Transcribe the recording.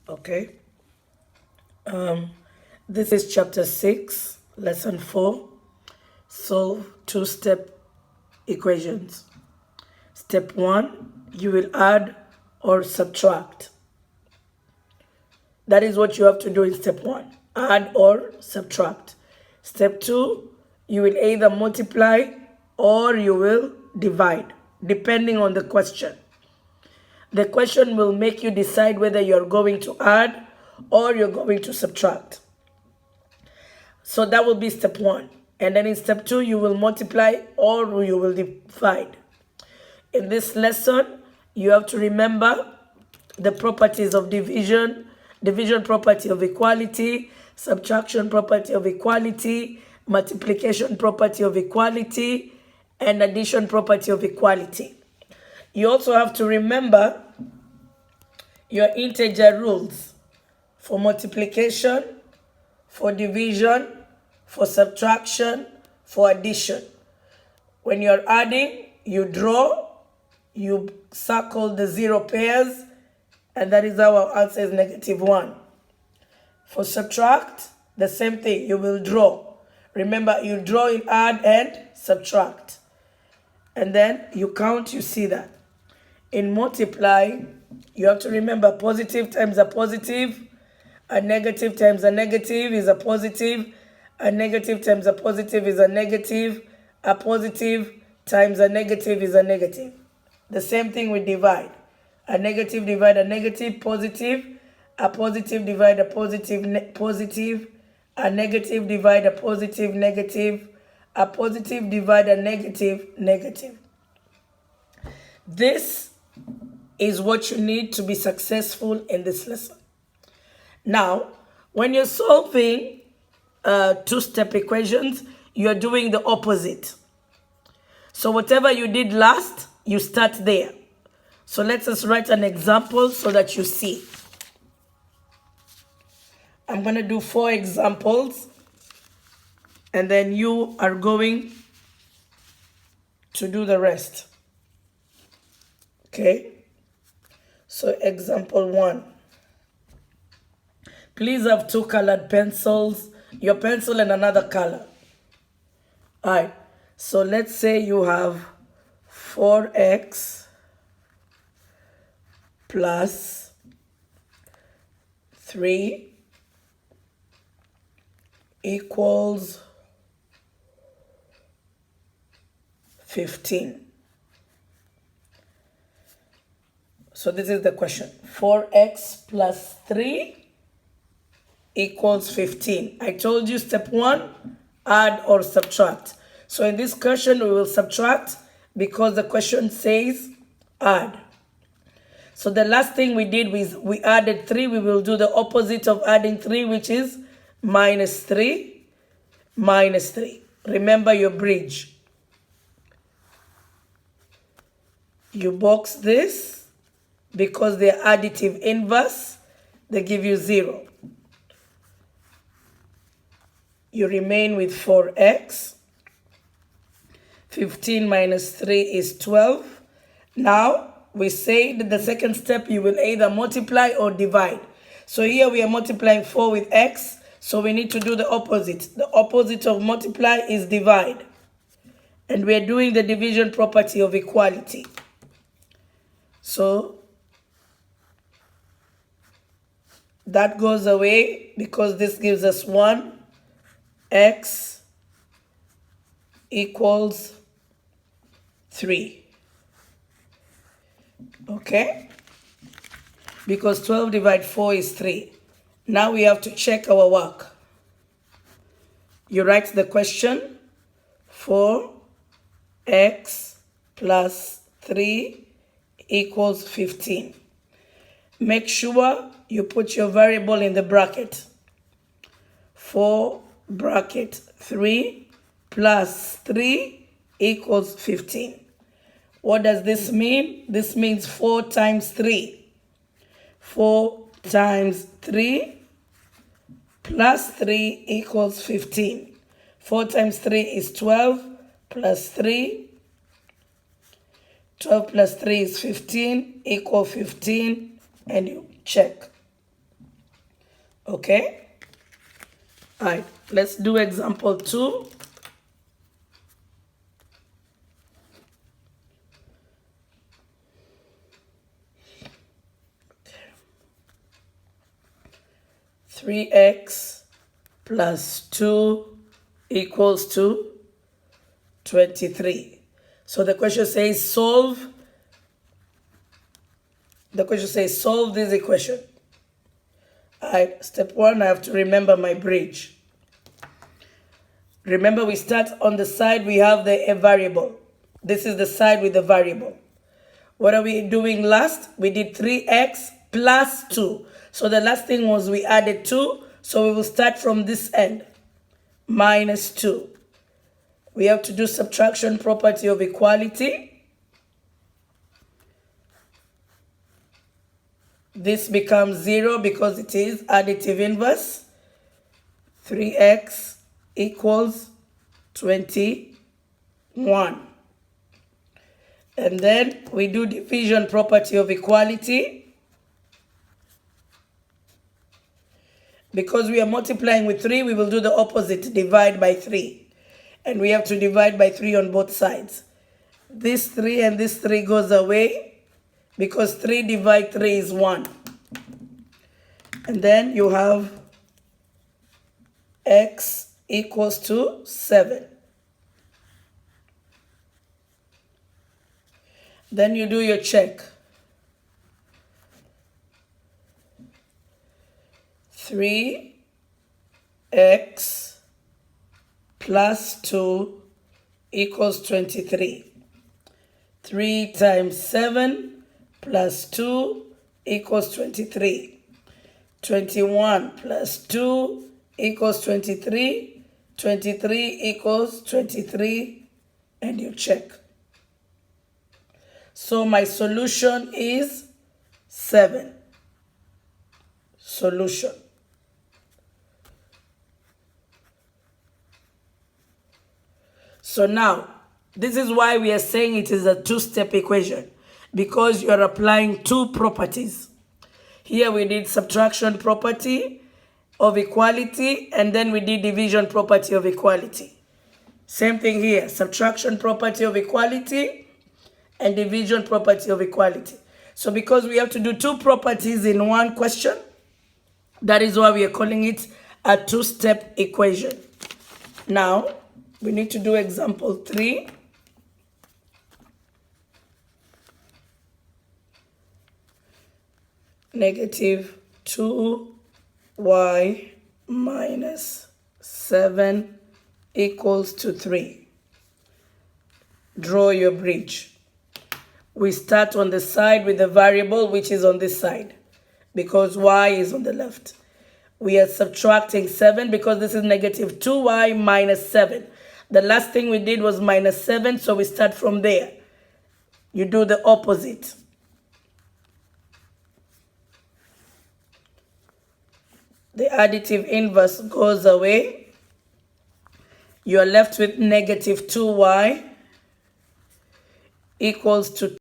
Okay. This is chapter 6, lesson 4. Solve two-step equations. Step 1, you will add or subtract. That is what you have to do in step 1. Add or subtract. Step 2, you will either multiply or you will divide, depending on the question. The question will make you decide whether you're going to add or you're going to subtract. So that will be step 1. And then in step 2, you will multiply or you will divide. In this lesson, you have to remember the properties of division, division property of equality, subtraction property of equality, multiplication property of equality, and addition property of equality. You also have to remember your integer rules for multiplication, for division, for subtraction, for addition. When you're adding, you draw, you circle the 0 pairs, and that is how our answer is -1. For subtract, the same thing, you will draw. Remember, you draw in add and subtract. And then you count, you see that. In multiply, you have to remember positive times a positive, a negative times a negative is a positive, a negative times a positive is a negative, a positive times a negative is a negative. The same thing with divide. A negative divide a negative, positive, a positive divide a positive, positive, a negative divide a positive, negative, a positive divide a negative, negative. This is what you need to be successful in this lesson. Now, when you're solving two-step equations, you're doing the opposite. So whatever you did last, you start there. So let us write an example so that you see. I'm going to do 4 examples, and then you are going to do the rest. Okay? So example 1. Please have 2 colored pencils, your pencil and another color. All right. So let's say you have 4x plus 3 equals 15. So this is the question. 4x plus 3 equals 15. I told you step 1, add or subtract. So in this question, we will subtract because the question says add. So the last thing we did was we added 3. We will do the opposite of adding 3, which is -3, -3. Remember your bridge. You box this because they're additive inverse. They give you 0. You remain with 4x. 15 minus 3 is 12. Now, we said the second step, you will either multiply or divide. So here we are multiplying 4 with x, so we need to do the opposite. The opposite of multiply is divide. And we are doing the division property of equality. So that goes away because this gives us 1. X equals 3. Okay? Because 12 divided 4 is 3. Now we have to check our work. You write the question. 4x plus 3 equals 15. Make sure you put your variable in the bracket. 4 bracket 3 plus 3 equals 15. What does this mean? This means 4 times 3. 4 times 3 plus 3 equals 15. 4 times 3 is 12 plus 3. 12 plus 3 is 15 equal 15, and you check. Okay? All right, let's do example 2. Okay. 3x plus 2 equals to 23. So the question says solve this equation. All right, step 1, I have to remember my bridge. Remember, we start on the side, we have a variable. This is the side with the variable. What are we doing last? We did 3x plus 2. So the last thing was we added 2. So we will start from this end. Minus 2. We have to do subtraction property of equality. This becomes 0 because it is additive inverse. 3x equals 21. And then we do division property of equality. Because we are multiplying with 3, we will do the opposite, divide by 3. And we have to divide by 3 on both sides. This 3 and this 3 goes away because 3 divided 3 is 1. And then you have x equals to 7. Then you do your check. 3x plus 2 equals 23. 3 times 7 plus 2 equals 23. 21 plus 2 equals 23. 23 equals 23, and you check. So my solution is 7. Solution. So now, this is why we are saying it is a two-step equation, because you are applying two properties. Here we did subtraction property of equality, and then we did division property of equality. Same thing here, subtraction property of equality and division property of equality. So because we have to do two properties in one question, that is why we are calling it a two-step equation. Now, we need to do example 3. Negative 2y minus 7 equals to 3. Draw your bridge. We start on the side with the variable which is on this side, because y is on the left. We are subtracting 7 because this is negative 2y minus 7. The last thing we did was minus 7, so we start from there. You do the opposite. The additive inverse goes away. You are left with negative 2y equals to